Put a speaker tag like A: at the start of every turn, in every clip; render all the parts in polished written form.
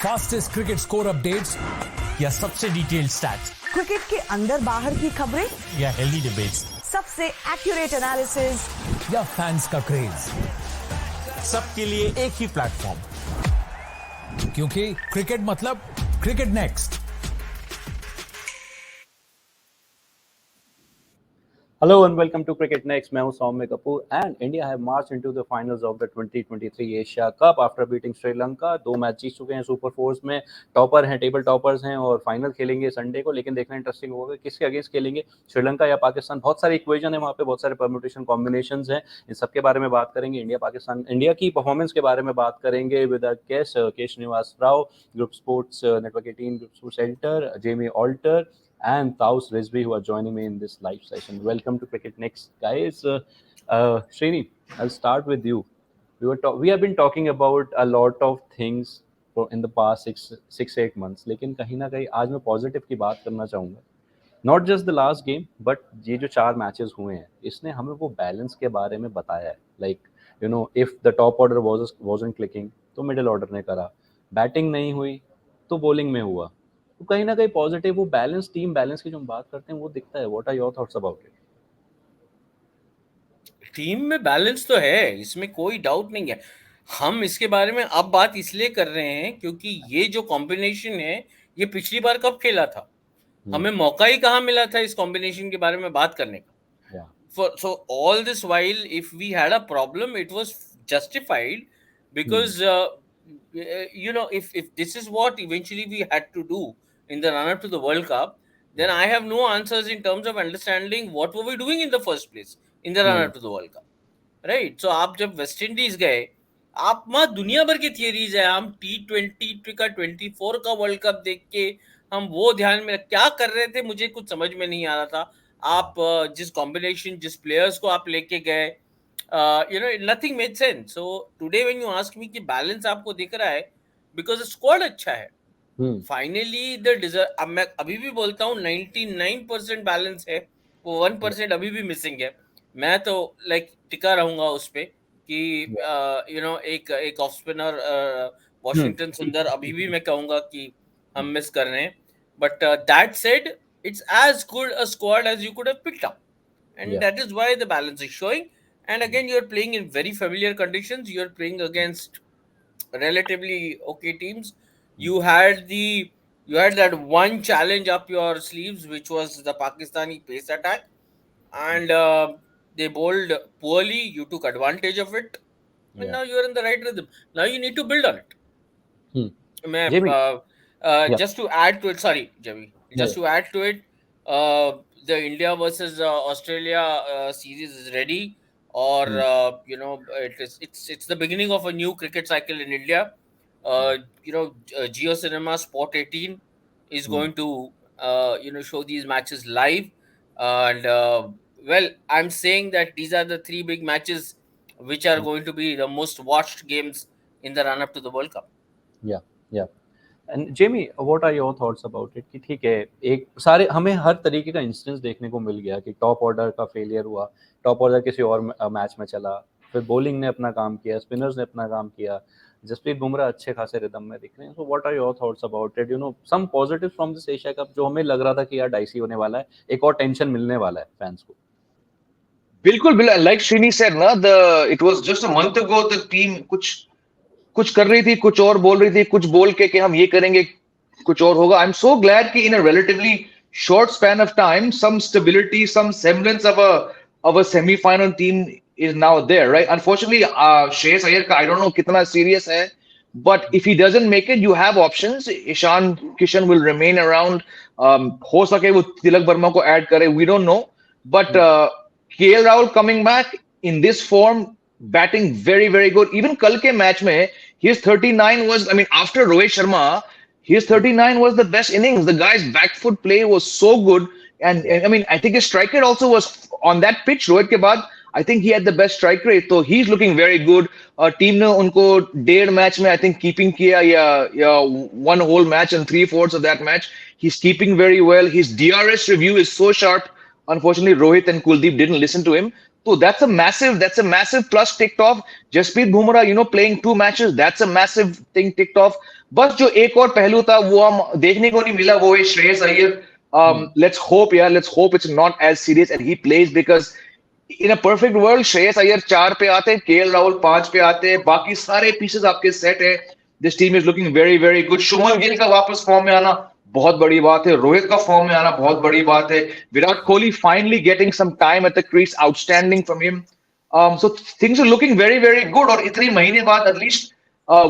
A: Fastest cricket score updates या सबसे detailed stats,
B: cricket के अंदर बाहर की खबरें
A: या हेल्दी डिबेट्स,
B: सबसे एक्यूरेट एनालिसिस
A: या फैंस का क्रेज, सबके लिए एक ही प्लेटफॉर्म, क्योंकि क्रिकेट मतलब cricket next.
C: Hello and welcome to Cricket Next. मैं हूं सौम्य Kapoor and India have marched into the finals of the 2023 Asia Cup after beating Sri Lanka. 2 match जीत चुके हैं सुपर फोर्स में, टॉपर हैं, टेबल टॉपर्स हैं और फाइनल खेलेंगे संडे को। लेकिन देखना इंटरेस्टिंग होगा किसके अगेंस्ट खेलेंगे, श्रीलंका या पाकिस्तान। बहुत सारे इक्वेशन है वहाँ पे, बहुत सारे परम्यूटेशन कॉम्बिनेशंस हैं। इन सब के बारे में बात करेंगे। इंडिया पाकिस्तान, इंडिया की परफॉर्मेंस के बारे में बात करेंगे with our guest K Srinivas Rao, group sports network 18 group sports editor, Jamie Alter and Taus Rizvi, who are joining me in this live session. Welcome to Cricket Next, guys. Srini, I'll start with you. We have been talking about a lot of things in the past six 8 months. लेकिन कहीं ना कहीं आज मैं positive की बात करना चाहूँगा. Not just the last game, but ये जो 4 मैचेस हुए हैं, इसने हमें वो बैलेंस के बारे में बताया है. Like, you know, if the top order wasn't clicking, तो middle order ने करा. बैटिंग नहीं हुई, तो बॉलिंग में हुआ. तो कहीं ना कहीं पॉजिटिव वो बैलेंस, टीम बैलेंस की जो हम बात करते हैं वो दिखता है. What are your thoughts about it?
D: Team में बैलेंस तो है, इसमें कोई डाउट नहीं है। हम इसके बारे में अब बात इसलिए कर रहे हैं क्योंकि ये जो कॉम्बिनेशन है, ये पिछली बार कब खेला था, हमें मौका ही कहाँ मिला था इस कॉम्बिनेशन के बारे में बात करने का। So all this while, if we had a problem, it was justified because if this is what eventually we had to do in the run up to the World Cup, then I have no answers in terms of understanding what were we doing in the first place in the run up to the World Cup, right? So आप जब West Indies गए, आप वहाँ दुनिया भर की theories है। हम T20 का 24 का वर्ल्ड कप देख के हम वो ध्यान में क्या कर रहे थे, मुझे कुछ समझ में नहीं आ रहा था। आप जिस कॉम्बिनेशन, जिस प्लेयर्स को आप लेके गए, nothing made sense. So today when you ask me कि बैलेंस आपको दिख रहा है, बिकॉज स्क्वाड अच्छा है। फाइनली अब मैं अभी भी बोलता हूँ 99% बैलेंस है, वो 1% अभी भी मिसिंग है। मैं तो टिका रहूंगा उस पे कि एक ऑफ स्पिनर वॉशिंगटन सुंदर अभी भी मैं कहूंगा कि हम मिस कर रहे हैं। But that said, it's as good a squad as you could have picked up, and that is why the balance is showing. And again, you're playing in very familiar conditions. You're playing against relatively okay teams. You had that one challenge up your sleeves, which was the Pakistani pace attack, and they bowled poorly. You took advantage of it, and now you're in the right rhythm. Now you need to build on it. Just to add to it, sorry, Javi. Just to add to it, the India versus Australia series is ready, or it's the beginning of a new cricket cycle in India. Geo Cinema Sport 18 is going to show these matches live, and I'm saying that these are the 3 big matches which are going to be the most watched games in the run up to the World Cup.
C: Yeah. And Jamie, what are your thoughts about it? कि ठीक है, एक सारे हमें हर तरीके का instance देखने को मिल गया कि टॉप ऑर्डर का फेलियर हुआ, टॉप ऑर्डर किसी और मैच में चला, फिर बॉलिंग ने अपना काम किया, स्पिनर्स ने अपना काम किया, जसप्रीत बुमराह अच्छे खासे रिदम में दिख रहे हैं। So what are your thoughts about it? Some positive from this Asia Cup, जो हमें लग रहा था कि यार डाइसी होने वाला है, एक और टेंशन मिलने वाला है फैंस को।
E: बिल्कुल, like Srini said ना, it was just a month ago the team कुछ कर रही थी, कुछ और बोल रही थी, कुछ बोल के कि हम ये करेंगे, कुछ और होगा। I'm so glad कि in a relatively short span of time, some stability, some semblance of a semi-final team is now there, right? Unfortunately, Shreyas Iyer का I don't know कितना serious है, but if he doesn't make it, you have options. Ishan Kishan will remain around. हो सके वो तिलक वर्मा को add करे, we don't know. But KL Rahul coming back in this form, batting very, very good. Even कल के match में his 39 was, I mean, after Rohit Sharma, his 39 was the best innings. The guy's back foot play was so good. And I mean, I think his strike rate also was on that pitch. Rohit के बाद, I think he had the best strike rate. So he's looking very good. Team ने उनको 1.5 match में I think keeping किया, या one whole match and 3/4 of that match. He's keeping very well. His DRS review is so sharp. Unfortunately, Rohit and Kuldeep didn't listen to him. So that's a massive plus ticked off. Jasprit Bumrah, playing 2 matches, that's a massive thing ticked off. बस जो एक और पहलू था वो हम देखने को नहीं मिला, वो है Shreyas Iyer. Let's hope, yeah, let's hope it's not as serious and he plays, because in a perfect world Shreyas Iyer 4 पे आते हैं, केएल राहुल 5 पे आते हैं, बाकी सारे पीसेस आपके सेट है. This team is looking very very good. Shubman Gill का वापस फॉर्म में आना बहुत बड़ी बात है, रोहित का फॉर्म में आना बहुत बड़ी बात है, Virat Kohli finally getting some time at the crease, outstanding from him. So things are looking very very good, और इतने महीने बाद at least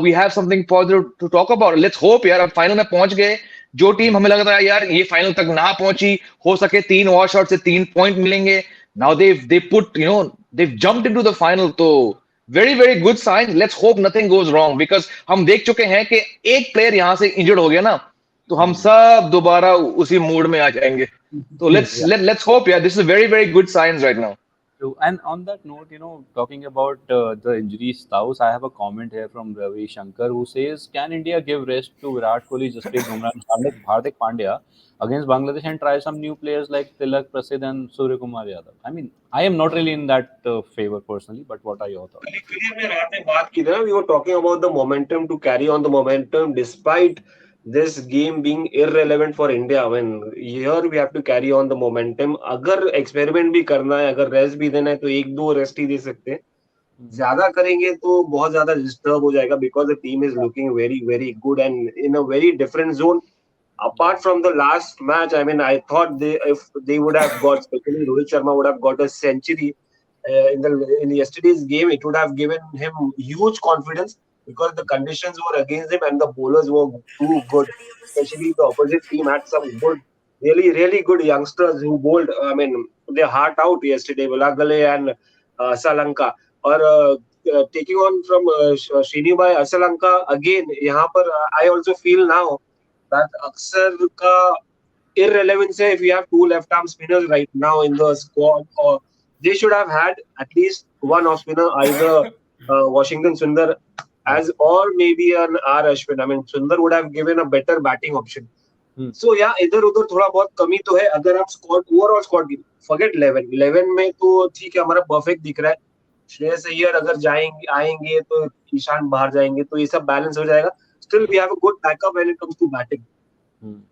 E: we have something positive to talk about. Let's hope यार, अब फाइनल में पहुंच गए. जो टीम हमें लग रहा है यार ये फाइनल तक ना पहुंची, हो सके 3 वॉश आउट से 3 पॉइंट मिलेंगे, now they put, they've jumped into the final. तो very very good sign. Let's hope nothing goes wrong, because हम देख चुके हैं कि एक प्लेयर यहाँ से इंजर्ड हो गया ना, तो हम सब दोबारा उसी मूड में आ जाएंगे. तो let's hope, yeah, this is a very very good signs right now.
C: True. And on that note, talking about the injury status, I have a comment here from Ravi Shankar who says, "Can India give rest to Virat Kohli, Jasprit Bumrah, and Hardik Pandya against Bangladesh and try some new players like Tilak Prasid and Surya Kumar Yadav?" I mean, I am not really in that favor personally, but what are your thoughts?
F: Clear में रात में बात की ना, we were talking about the momentum, to carry on the momentum despite this game being irrelevant for India. When here we have to carry on the momentum. अगर experiment भी करना है, अगर रेस्ट भी देना है, तो एक दो रेस्ट ही दे सकते हैं. ज्यादा करेंगे तो बहुत ज्यादा डिस्टर्ब हो जाएगा, because the team is looking very very good and in a very different zone. Apart from the last match, I mean, I thought if they would have got, especially Rohit Sharma would have got a century in yesterday's game, it would have given him huge confidence, because the conditions were against him and the bowlers were too good. Especially the opposite team had some good, really really good youngsters who bowled, I mean, their heart out yesterday, Vilagale and Salanka. Or taking on from Srini by Asalanka again, यहाँ पर I also feel now that अक्सर का irrelevance है. If you have two left arm spinners right now in the squad, or they should have had at least one off spinner, either Washington Sundar as, or maybe an R Ashwin. I mean, Sundar would have given a better batting option. So yeah, इधर उधर थोड़ा बहुत कमी तो है. अगर आप squad, overall squad, forget 11 में तो ठीक है, हमारा परफेक्ट दिख रहा है. श्रेयस अय्यर अगर जाएंगे आएंगे तो ईशान बाहर जाएंगे, तो ये सब बैलेंस हो जाएगा. Still we have a good backup when it comes to batting.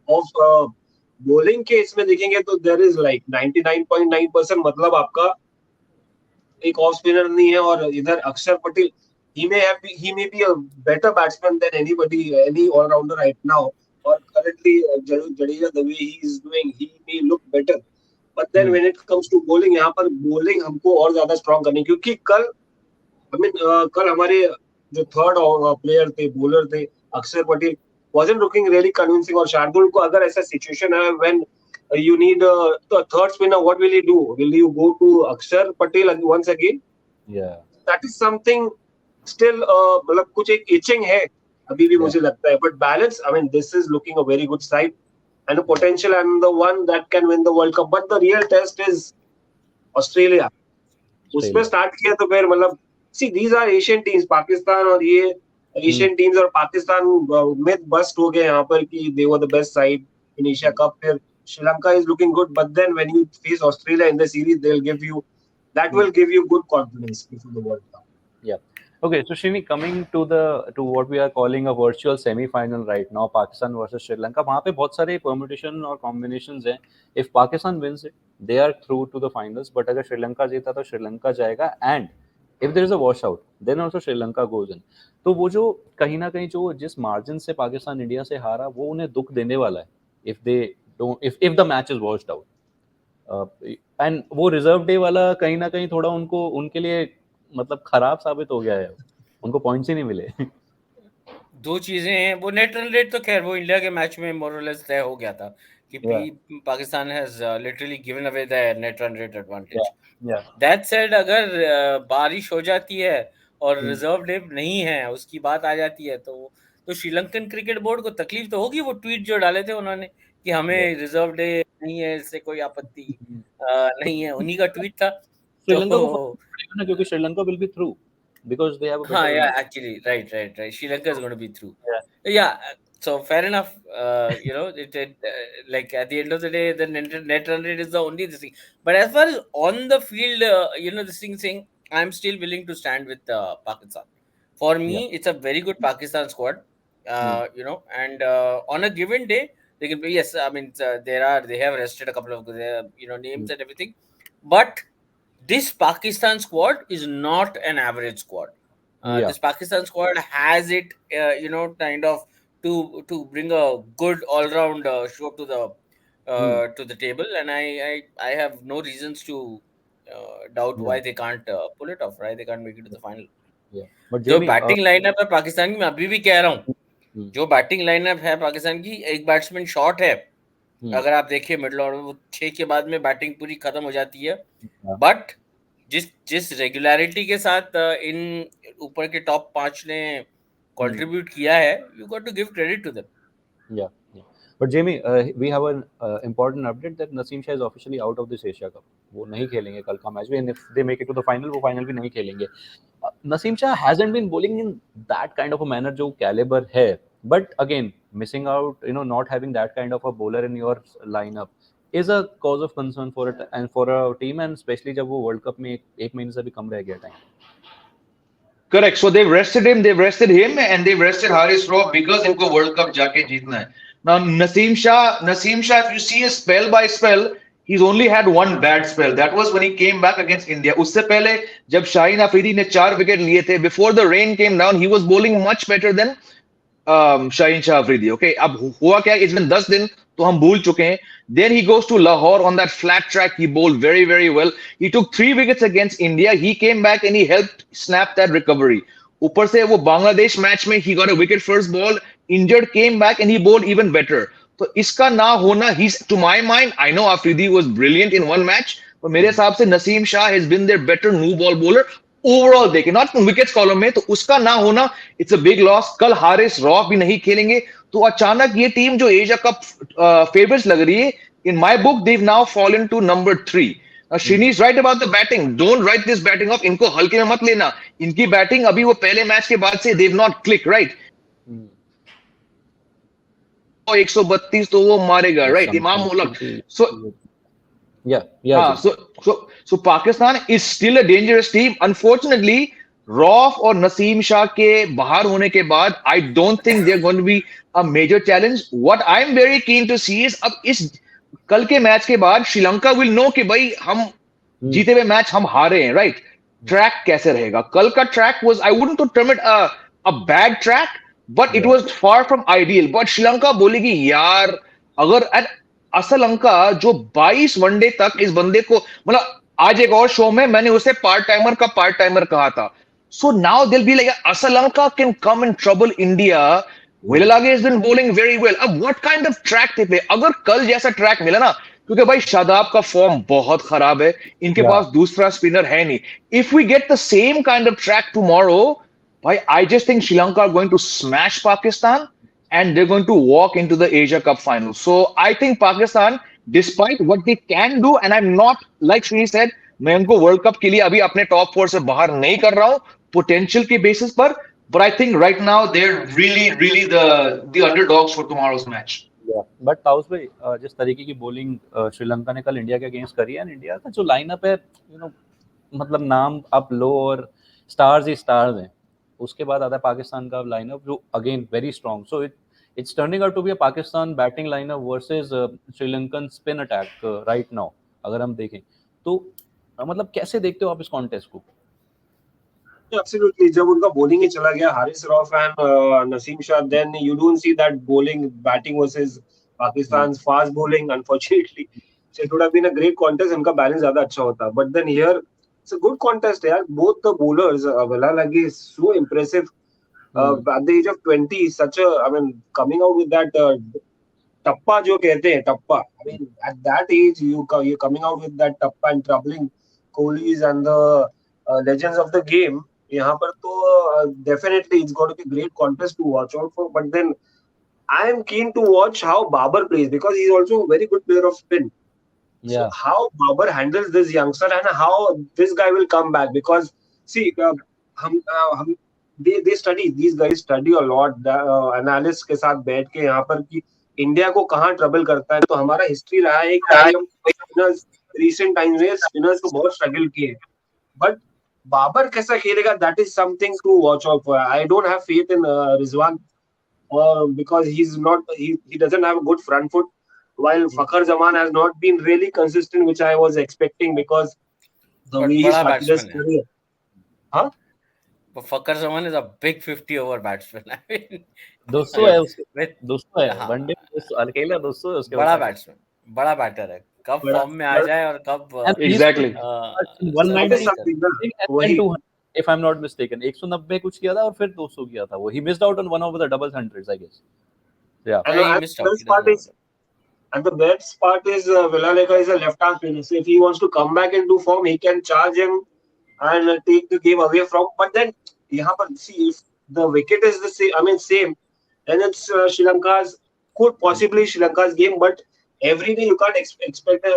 F: Of bowling के इसमें देखेंगे तो देयर इज लाइक 99.9%, मतलब आपका एक ऑफ स्पिनर नहीं है. और इधर अक्षर Patel, he may be a better batsman than any all rounder right now. Or currently Jadeja, the way he is doing, he may look better. But then when it comes to bowling, यहाँ पर bowling हमको और ज्यादा strong करनी, क्योंकि कल कल हमारे जो थर्ड प्लेयर थे, बॉलर थे, अक्षर Patel wasn't looking really convincing. और शार्दुल को अगर ऐसा सिचुएशन है when you need a third spinner, what will you do? Will you go to Akshar Patel once again?
C: Yeah.
F: That is something still, मतलब कुछ एक itching है अभी भी मुझे लगता है. But balance, I mean, this is looking a very good side and a potential, and the one that can win the World Cup. But the real test is Australia. उसमें स्टार्ट किया तो फिर मतलब, see, these are Asian teams, Pakistan, और ये Asian teams, और Pakistan myth bust हो गए यहाँ पर कि they were the best side in Asia Cup. फिर Sri Lanka is looking good, but then when you face Australia in the series, that will give you good confidence before the World Cup.
C: Yeah. Okay, so Srini, coming to what we are calling a virtual semi-final right now, Pakistan versus Sri Lanka, वहाँ पे बहुत सारे permutation और combinations हैं. If Pakistan wins it, they are through to the finals. But अगर श्रीलंका जीता तो श्रीलंका जाएगा, and if there is a washout, then also Sri Lanka goes in. तो वो जो कहीं ना कहीं जो जिस मार्जिन से पाकिस्तान इंडिया से हारा, वो उन्हें दुख देने वाला है. If the match is washed out. And वो रिजर्व डे वाला कहीं ना कहीं थोड़ा उनको, उनके लिए मतलब खराब साबित हो गया है. उनको पॉइंट्स ही नहीं मिले.
D: दो चीजें हैं. वो नेट रन रेट तो खैर वो इंडिया के मैच में मोर और लेस तय हो गया था कि Pakistan has literally given away the net run rate advantage. That said, अगर बारिश हो जाती है और रिजर्व डे नहीं है, उसकी बात आ जाती है, तो श्रीलंकन क्रिकेट बोर्ड को तकलीफ तो होगी. वो ट्वीट जो डाले थे उन्होंने कि हमें रिजर्व डे नहीं है, इससे कोई आपत्ति नहीं है, उन्हीं का ट्वीट था.
C: श्रीलंका को ना, क्योंकि Sri Lanka will be through because they have a better
D: yeah, actually, right. Sri Lanka is going to be through. So fair enough. Like at the end of the day, the net run rate is the only thing. But as far as on the field, this thing saying, I'm still willing to stand with Pakistan. For me, it's a very good Pakistan squad. And on a given day they can be, yes, I mean, they have rested a couple of names and everything, but this Pakistan squad is not an average squad.
C: Yeah.
D: This Pakistan squad has it, kind of to bring a good all round show
C: Hmm.
D: to the table, and I have no reasons to doubt
C: Yeah.
D: why they can't pull it off, right? They can't make it to the final.
C: Yeah. But
D: जो
C: Jamie,
D: batting lineup है पाकिस्तान की, मैं अभी भी कह रहा हूँ,
C: hmm,
D: जो बैटिंग लाइनअप है पाकिस्तान की, एक बैट्समैन शॉट है,
C: hmm,
D: अगर आप देखिए मिडल ऑर्डर, वो 6 के बाद में बैटिंग पूरी खत्म हो जाती है,
C: yeah,
D: बट जिस जिस रेगुलरिटी के साथ इन ऊपर के टॉप 5 ने
C: hmm,
D: कंट्रीब्यूट किया है, you got to give credit to them.
C: yeah, yeah. But Jamie, we have an important update that Naseem Shah is officially out of this Asia Cup. वो नहीं खेलेंगे कल का मैच भी, and if they make it to the final, वो final भी नहीं खेलेंगे. Naseem Shah hasn't been bowling in that kind of a manner जो caliber है. But again, missing out, not having that kind of a bowler in your lineup is a cause of concern for it and for a team, and especially जब वो World Cup में एक महीने से भी कम रह गया time.
E: Correct. So they've rested him, and they've rested Haris Rauf because इनको World Cup जाके जीतना है. Now Naseem Shah, if you see a spell by spell, he's only had one bad spell. That was when he came back against India. उससे पहले जब शाहीन अफरीदी ने 4 wicket लिए थे, before the rain came down, he was bowling much better than Shaheen Shah Afridi. Okay, अब हुआ क्या? It's been 10 दिन, तो हम भूल चुके हैं. Then he goes to Lahore on that flat track. He bowled very, very well. He took 3 wickets against India. He came back and he helped snap that recovery. ऊपर से वो बांग्लादेश मैच में he got a wicket first ball, injured, came back and he bowled even better. तो इसका ना होना, he's, to my mind, I know Afridi was brilliant in one match, पर मेरे हिसाब से Naseem Shah has been their better new ball bowler overall देखे, not wickets column में. तो उसका ना होना, इट्स अ बिग लॉस. कल हारिस रॉफ भी नहीं खेलेंगे, तो अचानक ये टीम जो एशिया कप फेवरेट्स लग रही है, in my book they've now fallen to number 3. Srini is right about the batting. Don't write this batting off. इनको हल्के में मत लेना. इनकी बैटिंग अभी, वो पहले मैच के बाद से देव नॉट क्लिक, राइट. 132 तो वो मारेगा, राइट, इमाम मुल्क. सो
C: Yeah, yeah.
E: So Pakistan is still a dangerous team. Unfortunately, Rauf और नसीम शाह के बाहर होने के बाद, I don't think they're going to be a major challenge. What I'm very keen to see is, अब इस कल के मैच के बाद श्रीलंका will know कि भाई हम जीते हुए मैच हम हारे हैं, राइट. ट्रैक कैसे रहेगा? कल का track was, I wouldn't term it a bad track, but it was far from ideal. But Sri Lanka बोलेगी यार, अगर श्रीलंका जो 22 वनडे तक इस बंदे को, मतलब आज एक और शो में मैंने उसे पार्ट टाइमर कहा था. So now it'll be like Sri Lanka can come in trouble India. Wellalage is been bowling very well. अब व्हाट काइंड ऑफ ट्रैक थे पे, अगर कल जैसा ट्रैक मिला ना, क्योंकि भाई शादाब का फॉर्म बहुत खराब है, इनके पास दूसरा स्पिनर है नहीं. If we get the same kind of track tomorrow, भाई I just think Sri Lanka are going to smash Pakistan and they're going to walk into the Asia Cup final. So I think Pakistan, despite what they can do, and I'm not, like Srini said, मैं उनको world cup के लिए अभी अपने top 4 से बाहर नहीं कर रहा हूं पोटेंशियल के बेसिस पर, but I think right now they're really the underdogs for tomorrow's match.
C: But taus भाई, जिस तरीके की बॉलिंग श्रीलंका ने कल इंडिया के अगेंस्ट करी है, एंड इंडिया का जो लाइनअप है, मतलब नाम अप लो और स्टार्स ही स्टार्स हैं. उसके बाद आता है पाकिस्तान का लाइनअप जो again very strong. So it's turning out to be a Pakistan batting lineup versus Sri Lankan spin attack right now. अगर हम देखें तो मतलब कैसे देखते हो आप इस कॉन्टेस्ट को?
F: Absolutely. जब उनका bowling ही चला गया, Haris rough and Naseem Shah, then you don't see that batting versus Pakistan's fast bowling, unfortunately. So it would have been a great contest. इनका balance ज़्यादा अच्छा होता. But then here, it's a good contest, यार. Both the bowlers, Velalagi is so impressive. At the age of 20, coming out with that tappa जो कहते हैं, tappa. I mean, at that age, you're coming out with that tappa and troubling Kohlis and the legends of the game. यहाँ पर तो definitely it's going to be a great contest to watch out for. But then I am keen to watch how Babar plays, because he's also a very good player of spin.
C: Yeah.
F: So how Babar handles this youngster and how this guy will come back, because see, they study, these guys study a lot. Analysts के साथ बैठ के यहाँ पर कि India को कहाँ trouble करता है. तो हमारा हिस्ट्री रहा है कि हम स्पिनर्स recent times में स्पिनर्स को बहुत स्ट्रगल किए हैं. But बाबर कैसा खेलेगा, that is something to watch out for. I don't have faith in Rizwan because he doesn't have a good front foot. While Fakhar Zaman has not been really consistent, which I was expecting because the
D: But
F: way he
D: बड़ा
F: started his
D: batsman है.
F: career. Huh?
D: But Fakhar Zaman is a big 50 over batsman. I mean,
C: 200 है उसके,
D: with
C: 200 है
D: हाँ,
C: one day, अकेला 200 है उसके
D: बड़ा
C: बता के।
D: बैट्समैन, बड़ा बैटर है. कब
F: But,
D: फॉर्म में आ
F: but
D: जाए और कब
C: And he's
E: Exactly.
C: in one
F: that
C: night
F: is
C: he
F: something, na?
C: I think and
F: वही
C: 200 if I'm not mistaken 190 कुछ किया था और फिर 200 किया था वो. He missed out on one of the double hundreds I guess. Yeah.
F: and,
D: he
F: and
D: missed
F: the
D: out. He
F: best
D: doesn't
F: part
D: have
F: is and the best part is Vilaleka is a left-arm spinner. So if he wants to come back into form, he can charge him and take the game away from. But then, यहाँ पर see if the wicket is the same, I mean same, then it's Sri Lanka's could possibly Sri Lanka's game. But every day you can't expect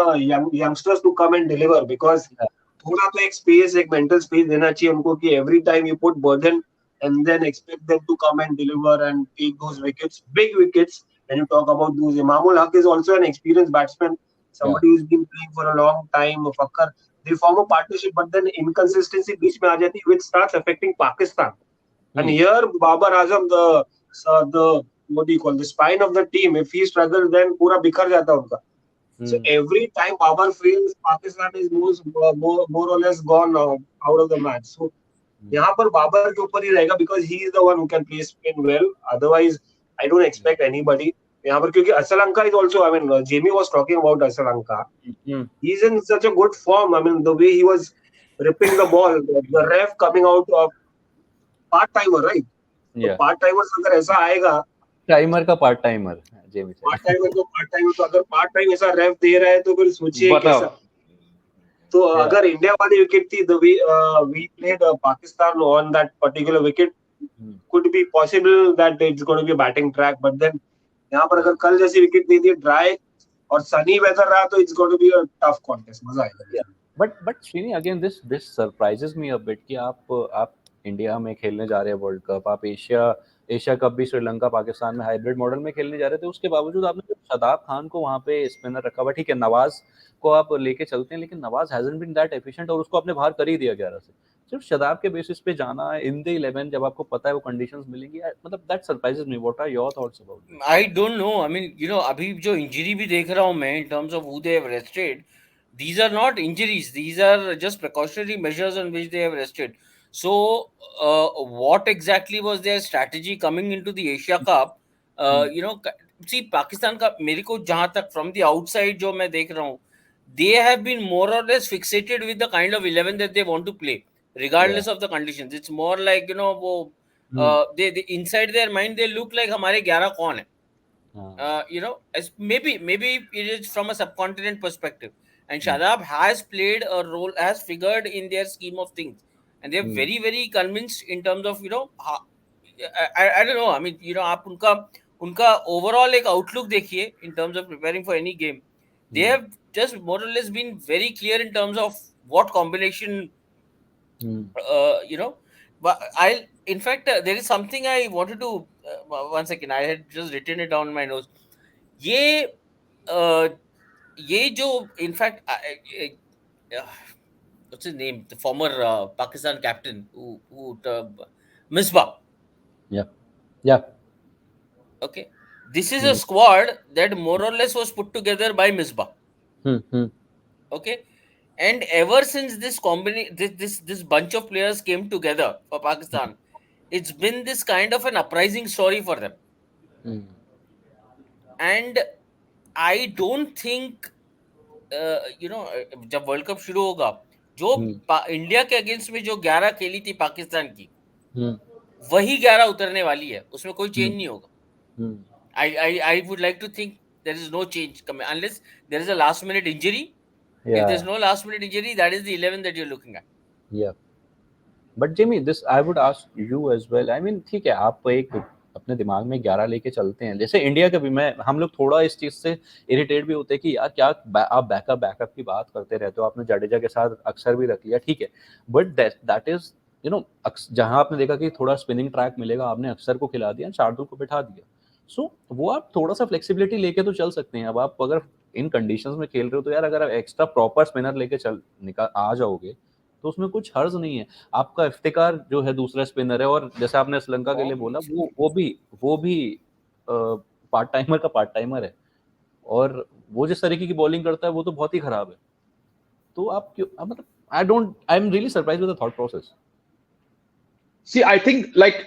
F: youngsters to come and deliver because
C: Yeah.
F: थोड़ा तो एक space, एक mental space देना चाहिए उनको कि every time you put burden and then expect them to come and deliver and take those wickets, big wickets. When you talk about those, Imamul Haq is also an experienced batsman, somebody who's been playing for a long time. Fakhar, they form a partnership, but then inconsistency बीच में आ जाती है, which starts affecting Pakistan. And here, Babar Azam, the what do you call the spine of the team, if he struggles, then पूरा बिखर जाता है उनका. So every time Babar fails, Pakistan is more or less gone out of the match. So यहाँ पर बाबर के ऊपर ही रहेगा because he is the one who can play spin well. Otherwise, I don't expect anybody. यहाँ पर क्योंकि Sri Lanka is also, I mean, Jamie was talking about Sri Lanka. He's in such a good form. I mean, the way he was ripping the ball, the ref coming out of part timer, right? तो
C: Yeah.
F: Part timer अगर ऐसा आएगा,
C: timer का part timer Jamie
F: part timer तो अगर part time ऐसा रेफ दे रहा है तो फिर सोचिए
E: बताओ.
F: कैसा. तो अगर इंडिया वाली विकेट थी, the we played Pakistan on that particular wicket, could be possible that it's going to be a batting track, but then यहाँ पर अगर कल जैसी विकेट नहीं थी, ड्राई और सनी वेदर रहा, तो it's going to be a tough contest. मजा आएगा.
C: But Srini again this surprises me a bit कि आप इंडिया में खेलने जा रहे हैं वर्ल्ड कप, आप एशिया कप भी श्रीलंका पाकिस्तान में हाइब्रिड मॉडल में खेलने जा रहे थे, उसके बावजूद आपने जो शादाब खान को वहां पे स्पिनर रखा हुआ, ठीक है नवाज को आप लेके चलते हैं, लेकिन Nawaz hasn't been that efficient और उसको आपने बाहर कर ही दिया 11 से. सिर्फ शादाब के बेसिस पे जाना है इन द 11 जब आपको पता है वो कंडीशंस मिलेंगी, मतलब that surprises me. What are your thoughts about it?
D: I don't know. I mean, अभी जो इंजरी भी देख रहा हूँ मैं in terms of who they have rested, these are not injuries. These are just precautionary measures on which they have rested. So, what exactly was their strategy coming into the Asia Cup? See, Pakistan का मेरे को जहाँ तक from the outside जो मैं देख रहा हूँ, they have been more or less fixated with the kind of 11 that they want to play, regardless of the conditions. It's more like वो they inside their mind they look like हमारे 11 कौन है. As maybe it is from a subcontinent perspective, and Shadab has played a role, has figured in their scheme of things, and they're very very convinced in terms of I don't know. I mean, आप उनका overall एक outlook देखिए in terms of preparing for any game. They have just more or less been very clear in terms of what combination but in fact there is something I wanted to 1 second, I had just written it down in my notes. ये जो in fact what's his name, the former Pakistan captain who Misbah.
C: Yeah.
D: Okay, this is a squad that more or less was put together by Misbah. Okay, and ever since this this bunch of players came together for Pakistan, it's been this kind of an uprising story for them. And I don't think जब world cup शुरू होगा, जो India के against में जो 11 खेली थी पाकिस्तान की, वही 11 उतरने वाली है, उसमें कोई चेंज नहीं होगा. I would like to think there is no change coming unless there is a last minute injury. If there's no last minute injury, that is the 11 that you're looking at.
C: Yeah. But Jimmy, this I would ask you as well. I mean, ठीक है, आप एक अपने दिमाग में 11 लेके चलते हैं, जैसे इंडिया का भी हम लोग थोड़ा इस चीज से इरिटेट भी होते हैं कि यार क्या आप बैकअप की बात करते रहते हो, आपने जडेजा के साथ अक्सर भी रख लिया, ठीक है, बट दैट इज जहां आपने देखा कि थोड़ा स्पिनिंग ट्रैक मिलेगा, आपने अक्सर को खिला दिया, शार्दुल को बिठा दिया. सो वो आप थोड़ा सा फ्लेक्सिबिलिटी लेके तो चल सकते हैं. अब आप अगर इन कंडीशंस में खेल रहे हो तो यार अगर आप एक्स्ट्रा प्रॉपर स्पिनर लेके आ जाओगे तो उसमें कुछ हर्ज नहीं है. आपका इफ्तिकार जो है दूसरा स्पिनर है, और जैसे आपने श्रीलंका के लिए बोला, वो भी पार्ट टाइमर का पार्ट टाइमर है, और वो जिस तरीके की बॉलिंग करता है वो तो बहुत ही खराब है। तो आप क्यों, मतलब I am really surprised with the thought process.
E: See, I think like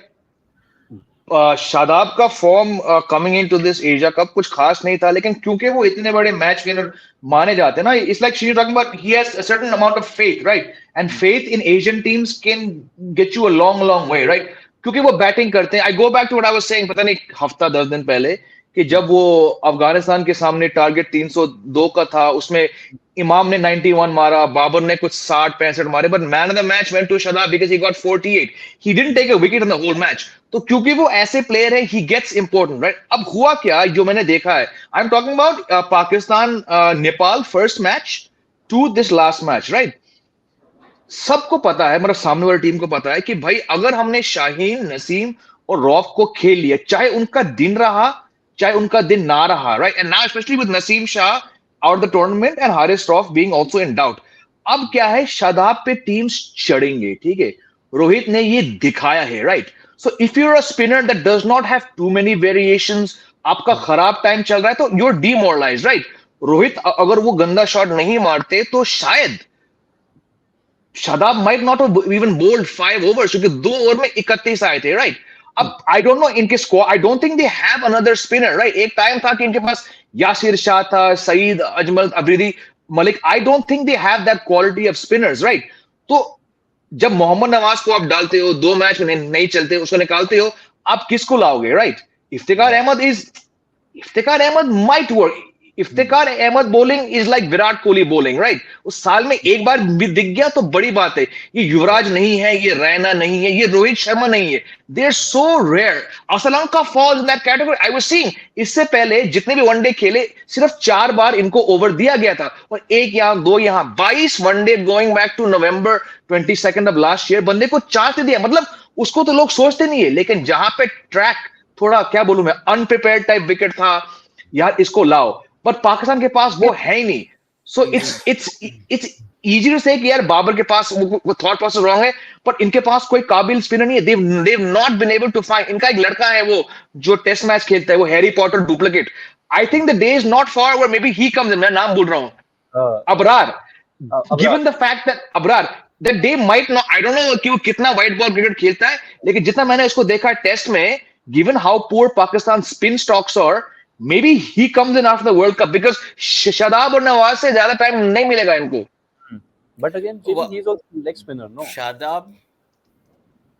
E: Shadab का form coming into this Asia cup कुछ खास नहीं था, लेकिन क्योंकि वो इतने बड़े मैच विनर माने जाते हैं ना, it's like she talking about he has a certain amount of faith, right? And faith in Asian teams can get you a long long way, right? क्योंकि वो बैटिंग करते हैं। I go back to what I was saying, पता नहीं हफ्ता 10 दिन पहले, कि जब वो अफगानिस्तान के सामने टारगेट 302 का था, उसमें इमाम ने 91 मारा, बाबर ने कुछ 60-65 मारे, but man of the match went to Shadab because he got 48। He didn't take a wicket in the whole match. तो क्योंकि वो ऐसे प्लेयर है, ही गेट्स इंपॉर्टेंट, राइट? अब हुआ क्या जो मैंने देखा है, I am talking about Pakistan Nepal first match to this last match, right? सबको पता है, मतलब सामने वाली टीम को पता है कि भाई अगर हमने शाहीन, नसीम और रौफ को खेल लिया, चाहे उनका दिन रहा चाहे उनका दिन ना रहा, right? And now specially with Naseem Shah out the tournament and Haris Rauf being also in doubt, अब क्या है, शादाब पे टीम्स चढ़ेंगे, ठीक है? रोहित ने ये दिखाया है, right? So if you are a spinner that does not have too many variations, आपका खराब टाइम चल रहा है, तो you are demoralised, right? Rohit अगर वो गंदा शॉट नहीं मारते तो शायद Shadab might not even bowled 5 overs, क्योंकि 2 ओवर में 31 आए थे, राइट? अब आई डोंट नो इनके score, I don't think they have another spinner, right? एक टाइम था कि इनके पास यासिर शाह था, Saeed Ajmal, Afridi, Malik. I don't think they have that quality of spinners, right? तो जब मोहम्मद नवाज को आप डालते हो, 2 मैच में नहीं चलते, उसको निकालते हो, आप किसको लाओगे, right? Iftikhar Ahmed is Iftikhar Ahmed might work. Iftikhar Ahmed bowling is like Virat Kohli bowling, right? उस साल में एक बार भी दिख गया तो बड़ी बात है। ये युवराज नहीं है, ये रैना नहीं है, ये रोहित शर्मा नहीं है। They are so rare. Sri Lanka falls in that category. I was seeing इससे पहले जितने भी वनडे खेले, सिर्फ 4 बार इनको ओवर दिया गया था, और एक यहां, 2 यहां, 22 one day going back to November 22 of last year, बंदे को चांस दे दिया। मतलब उसको तो लोग सोचते नहीं है, लेकिन जहां पे ट्रैक थोड़ा, क्या बोलूं मैं, अनप्रिपेयर्ड टाइप विकेट था, यार इसको लाओ, बट पाकिस्तान के पास वो है ही नहीं। सो इट्स इजी टू से कि यार बाबर के पास वो थॉट प्रोसेस रॉन्ग है, बट इनके देव कोई काबिल स्पिनर नहीं है। They've not been able to find. इनका एक लड़का है वो जो टेस्ट मैच खेलता है, वो Harry Potter duplicate. I think the day is not for where maybe he comes in. मैं नाम भूल रहा हूं, Abrar. Given the fact that Abrar, that they might not, I don't know कि वो कितना व्हाइट बॉल क्रिकेट खेलता है, लेकिन जितना मैंने इसको देखा टेस्ट में, given how poor Pakistan spin stocks are, maybe he comes in after the World Cup, because Shadab और नवाज से ज्यादा टाइम नहीं मिलेगा इनको।
C: But again, JB, he is also leg spinner, no?
D: Shadab,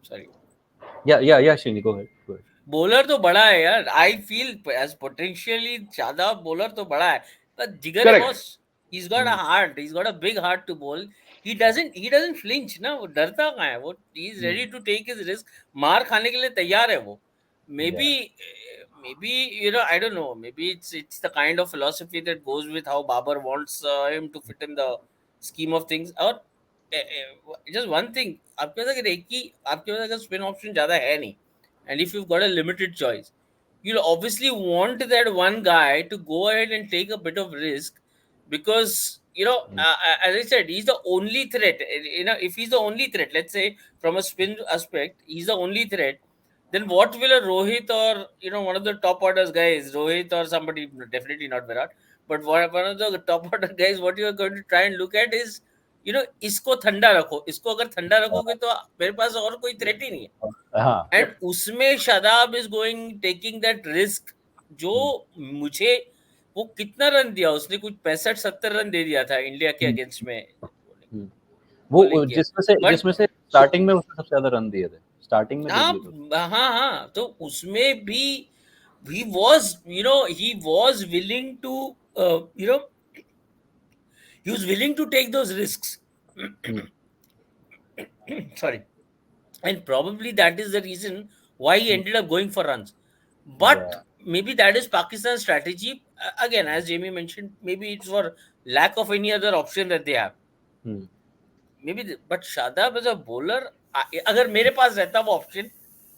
D: sorry,
C: Yeah, Srini, go ahead.
D: Bowler तो बड़ा है यार। I feel as potentially Shadab bowler तो बड़ा है, पर जिगर है
E: Correct.
D: Boss. he's got a heart, he's got a big heart to bowl. he doesn't flinch ना, वो डरता कहाँ है, वो he is ready to take his risk, मार खाने के लिए तैयार है वो। maybe I don't know, maybe it's the kind of philosophy that goes with how Babar wants him to fit in the scheme of things. और just one thing, आपके पास अगर आपके पास अगर स्पिन ऑप्शन ज्यादा है नहीं, and if you've got a limited choice, you'll obviously want that one guy to go ahead and take a bit of risk, because as I said, he's the only threat. If he's the only threat, let's say from a spin aspect, he's the only threat, then what will a Rohit or one of the top orders guys, Rohit or somebody, definitely not Virat, but one of the top order guys, what you are going to try and look at is, इसको ठंडा रखो, इसको अगर ठंडा रखोगे तो मेरे पास और कोई थ्रेट ही नहीं है। एंड उसमें Shadab is going taking that risk, जो मुझे, वो कितना रन दिया उसने, कुछ 65-70 रन दे दिया था इंडिया के अगेंस्ट में।
C: वो जिसमें से स्टार्टिंग में उसने सबसे ज्यादा रन दिए थे स्टार्टिंग में।
D: हाँ, तो उसमें भी he was willing to he was willing to take those risks. Sorry. And probably that is the reason why he ended up going for runs. But maybe that is Pakistan's strategy. Again, as Jamie mentioned, maybe it's for lack of any other option that they have. Maybe, but Shadab as a bowler, अगर मेरे पास रहता वो option,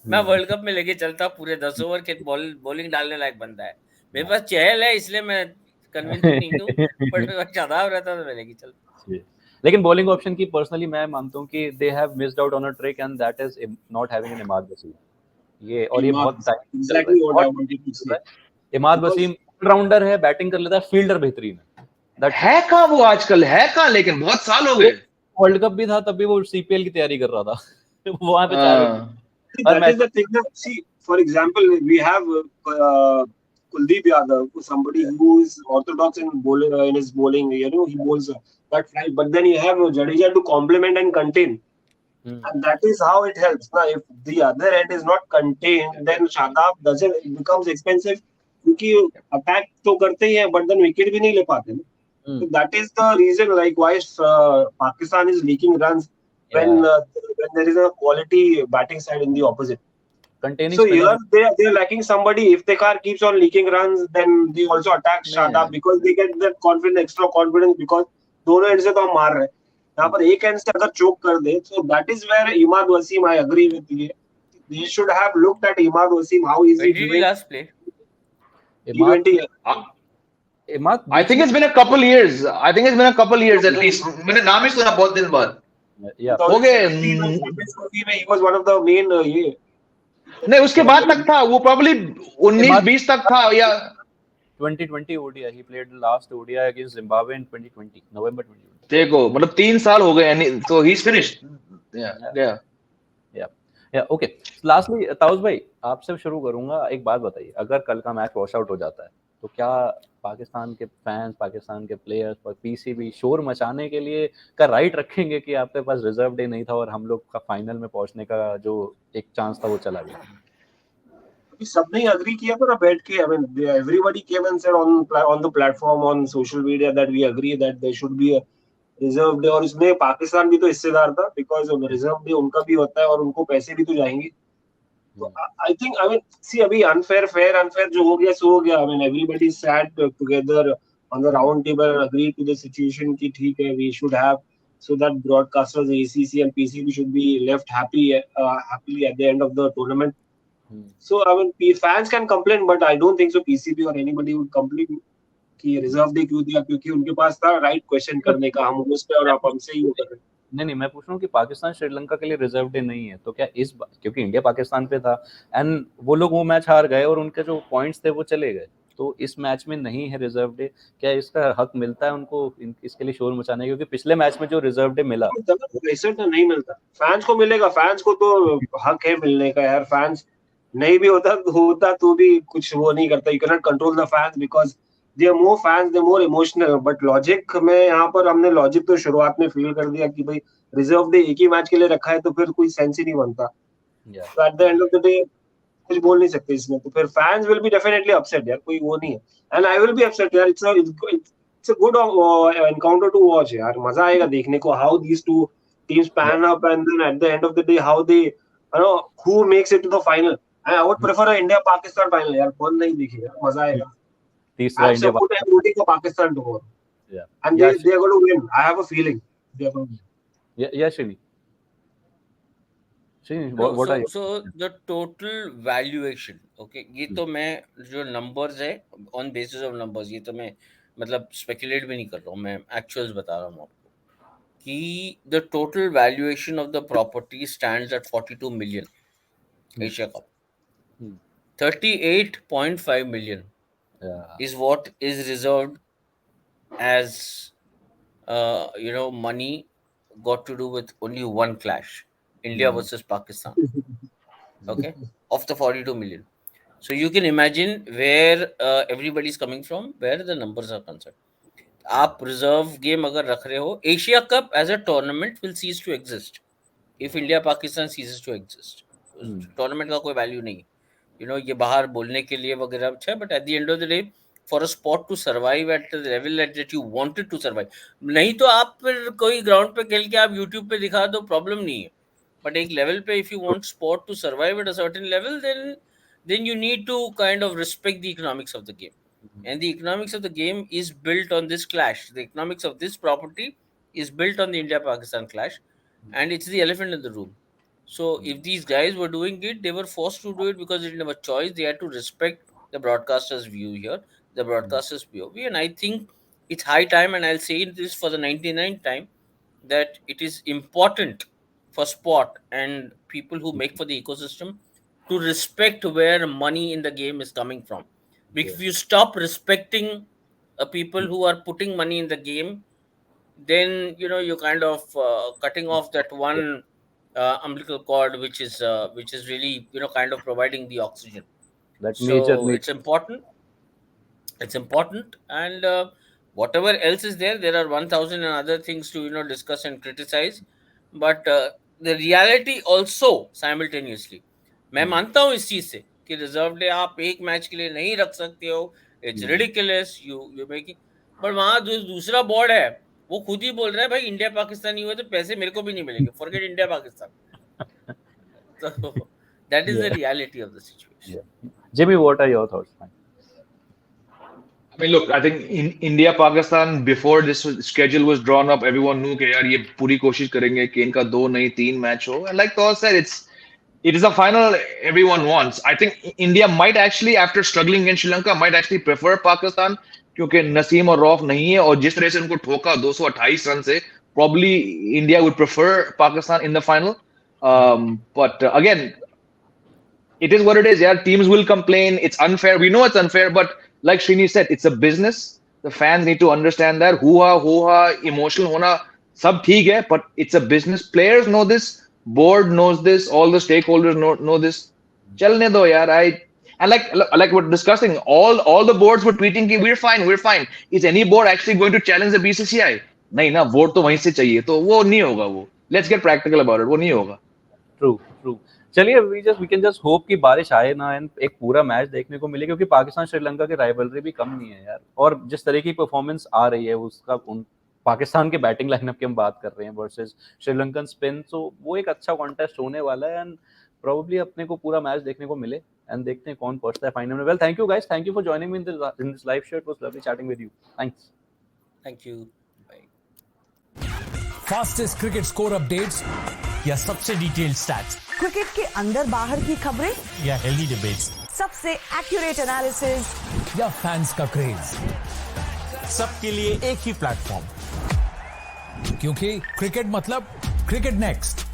D: मैं world cup में लेके चलता, पूरे 10 over के बॉलिंग डालने लायक बंदा है। मेरे पास चहल है, इसलिए मैं कन्विंसिंग नहीं हूँ, बट मेरे पास शादाब रहता तो मैं लेके चलता।
C: लेकिन बॉलिंग ऑप्शन की पर्सनली मैं मानता हूँ कि they have missed out on a trick, and that is not having an Imad Wasim. और ये बहुत
F: Imad,
C: टाइम चल रहा है,
F: exactly what I
C: बहुत
F: wanted to
C: चल रहा
F: say.
C: है। इमाद
F: Because
C: वसीम ऑलराउंडर है, बैटिंग कर लेता है, फील्डर बेहतरीन है, दैट्स इट।
E: है कहाँ वो आजकल, है कहाँ, लेकिन बहुत साल हो गए।
C: वर्ल्ड कप भी था तब भी वो सीपीएल की तैयारी कर रहा था। वो वहां पे चारों
E: हाँ
F: see,
C: her
F: that
C: match
F: is the thing. That, see, for example, we have Kuldeep Yadav, somebody who is orthodox in bowling, in his bowling. You know, he bowls that flight. But then you have Jadeja to complement and contain,
C: में।
F: and that is how it helps. Now, if the other end is not contained, then Shadab doesn't. It becomes expensive. क्योंकि attack तो करते ही हैं, but then wicket भी नहीं ले पाते ना. So that is the reason, like, why Pakistan is leaking runs when there is a quality batting side in the opposite.
C: Containing
F: So
C: spinner.
F: here they're lacking somebody. If the car keeps on leaking runs, then they also attack Shadab because they get that confidence, extra confidence because दोनों and से तो हम मार रहे हैं. यहाँ पर एक एंड से अगर चोक कर दे, so that is where Imad Wasim, I agree with you. They should have looked at Imad Wasim, how is
D: When
F: he
D: did he
F: doing
D: last play?
C: Imad
F: T20.
C: Imad
E: I
C: बीच
E: थिंक
C: में
E: it's been a couple years, I think it's been a couple years at least, मैंने नाम ही सुना बहुत दिन बाद।
C: या
E: हो गए
F: 2017 में Champions Trophy में he was one of the main ये
E: नहीं, उसके बाद तक था वो, प्रॉब्ली 19-20 तक था या
C: 2020 ODI, he played last ODI against Zimbabwe in 2020 November 2020।
E: देखो, मतलब 3 साल हो गए, तो ही इज फिनिश्ड। या
C: या ओके। लास्टली ताउस भाई, आपसे शुरू करूंगा। एक बात बताइए, अगर कल का मैच वॉश आउट हो जाता है तो क्या पाकिस्तान के फैंस, पाकिस्तान के प्लेयर्स और पीसीबी शोर मचाने के लिए का राइट रखेंगे कि आपके पास रिजर्व डे नहीं था और हम लोग का फाइनल में पहुंचने का जो एक चांस था वो चला गया?
F: अभी सबने एग्री किया था ना बैठ के. I mean, everybody came and said on the platform on social media that we agree that there should be a reserve day. और इसमें पाकिस्तान भी तो हिस्सेदार था बिकॉज रिजर्व डे उनका भी होता है और उनको पैसे भी तो जाएंगे. तो आई थिंक, आई मीन, सी, अभी अनफेयर फेयर अनफेयर जो हो गया सो हो गया. I mean everybody sat together on the round table, agree to the situation कि ठीक है, we should have so that broadcasters, ACC and PCB should be left happily at the end of the tournament. So I mean, fans can complain, but I don't think so PCB or anybody would complain कि reserve day क्यों दिया, क्योंकि उनके पास था right question करने का, हम उस पे और आप हमसे ही कर रहे हैं.
C: नहीं, मैं पूछ रहा हूँ कि पाकिस्तान श्रीलंका के लिए रिजर्व डे नहीं है तो क्या इस बार, क्योंकि इंडिया पाकिस्तान पे था एंड वो लोग वो मैच हार गए और उनके जो पॉइंट्स थे वो चले गए, तो इस मैच में नहीं है रिजर्व डे, क्या इसका हक मिलता है उनको इसके लिए शोर मचाने, क्योंकि पिछले मैच में जो रिजर्व डे मिला?
F: वैसे तो नहीं मिलता, फैंस को मिलेगा, फैंस को तो हक है मिलने का यार. फैंस नहीं भी होता तो भी कुछ वो नहीं करता. You can not control the fans because they are more fans, they more emotional. But logic में यहाँ पर हमने लॉजिक तो शुरुआत में फील कर दिया कि भाई रिजर्व डे एक ही मैच के लिए रखा है तो फिर कोई सेंस ही नहीं बनता. तो at the end of the day कुछ बोल नहीं सकते इसमें, तो फिर fans will be definitely upset यार, कोई वो नहीं है. And I will be upset यार. It's a good encounter to watch यार. मजा आएगा देखने को how these two teams pan up and then at the end of the day how they, you know, who makes it to the final. I would prefer India Pakistan final यार. कौन नहीं दिखेगा, मजा आएगा.
C: तीसरा
F: I
C: India
F: support and rooting for Pakistan tomorrow and
C: या
F: they are going to win. I have a feeling they are going to win.
C: या Srini
D: No,
C: what are
D: so the total valuation, okay, ये तो मैं जो numbers है on basis of numbers, ये तो मैं मतलब speculate भी नहीं कर रहा हूँ, मैं actuals बता रहा हूँ आपको कि the total valuation of the property stands at 42 million Asia Cup. 38.5 million is what is reserved as money got to do with only one clash, India versus Pakistan. Okay, of the 42 million. So you can imagine where everybody's coming from, where the numbers are concerned. आप reserve game अगर रख रहे हो, Asia cup as a tournament will cease to exist if India Pakistan ceases to exist. Tournament का कोई value नहीं, ये बाहर बोलने के लिए वगैरह अच्छा है, but at the end of the day for a sport to survive at the level at that you wanted to survive, नहीं तो आप फिर कोई ग्राउंड पे खेल के आप यूट्यूब पे दिखा दो, प्रॉब्लम नहीं है. बट एक लेवल पे if you want sport to survive at a certain level, then you need to kind of respect the economics of the game. And the economics of the game is built on this clash. The economics of this property is built on the India Pakistan clash, and it's the elephant in the room. So if these guys were doing it, they were forced to do it because they didn't have a choice. They had to respect the broadcaster's view here, the broadcaster's POV. And I think it's high time, and I'll say this for the 99th time, that it is important for sport and people who make for the ecosystem to respect where money in the game is coming from. Because if you stop respecting people who are putting money in the game, then you're kind of cutting off that one umbilical cord, which is really kind of providing the oxygen.
C: That major
D: So it's important, and whatever else is there, there are 1000 and other things to discuss and criticize, but the reality also simultaneously. मैं मानता हूँ इस चीज से कि reserve day आप एक match के लिए नहीं रख सकते हो, इट्स रिडिकुलस, यू मेकिंग, पर वहां जो दूसरा बोर्ड है वो खुद ही बोल रहा है भाई इंडिया पाकिस्तान नहीं हुआ तो पैसे मेरे को भी नहीं मिलेंगे, forget India Pakistan. So that is the reality of the situation.
C: Jimmy, what are your thoughts?
E: I mean, look, I think in India, Pakistan, before schedule was drawn up, everyone knew कि यार ये पूरी कोशिश करेंगे कि इनका 2 नहीं 3 मैच हो. And like Todd said, it is a final everyone wants. I think India might actually, after struggling against Sri Lanka, might actually prefer Pakistan क्योंकि नसीम और रौफ नहीं है और जिस तरह से उनको ठोका 228 रन से, probably India would prefer Pakistan in the final. But again, it is what it is. Yeah, teams will complain. It's unfair. We know it's unfair, but like Srini said, it's a business. The fans need to understand that. Hoo-ha, emotional hona, sab theek hai, but it's a business. Players know this. Board knows this. All the stakeholders know this. Chalne do, yaar. And like we're discussing, all the boards were tweeting कि we're fine. Is any board actually going to challenge the BCCI? नहीं ना, vote तो वहीं से चाहिए, तो वो नहीं होगा वो. Let's get practical about it. वो नहीं होगा.
C: True. चलिए we can just hope कि बारिश आए ना एंड एक पूरा मैच देखने को मिले, क्योंकि पाकिस्तान श्रीलंका की राइवलरी भी कम नहीं है यार, और जिस तरह की परफॉर्मेंस आ रही है उसका पाकिस्तान के बैटिंग लाइनअप की हम बात कर रहे हैं वर्सेस श्रीलंकन स्पिन, तो वो एक अच्छा कॉन्टेस्ट होने वाला है एंड प्रोबेबली अपने को पूरा मैच देखने को मिले एंड देखते हैं कौन पहुंचता है फाइनल में. Well, thank you guys, thank you for joining me in this live show. It was lovely chatting with you. Thanks.
D: Thank you. Bye.
A: Fastest cricket score updates या सबसे डिटेल्ड स्टैट्स
B: क्रिकेट के अंदर बाहर की खबरें
A: या healthy debates,
B: सबसे accurate analysis
A: या फैंस का क्रेज, सबके लिए एक ही प्लेटफॉर्म, क्योंकि क्रिकेट मतलब क्रिकेट नेक्स्ट.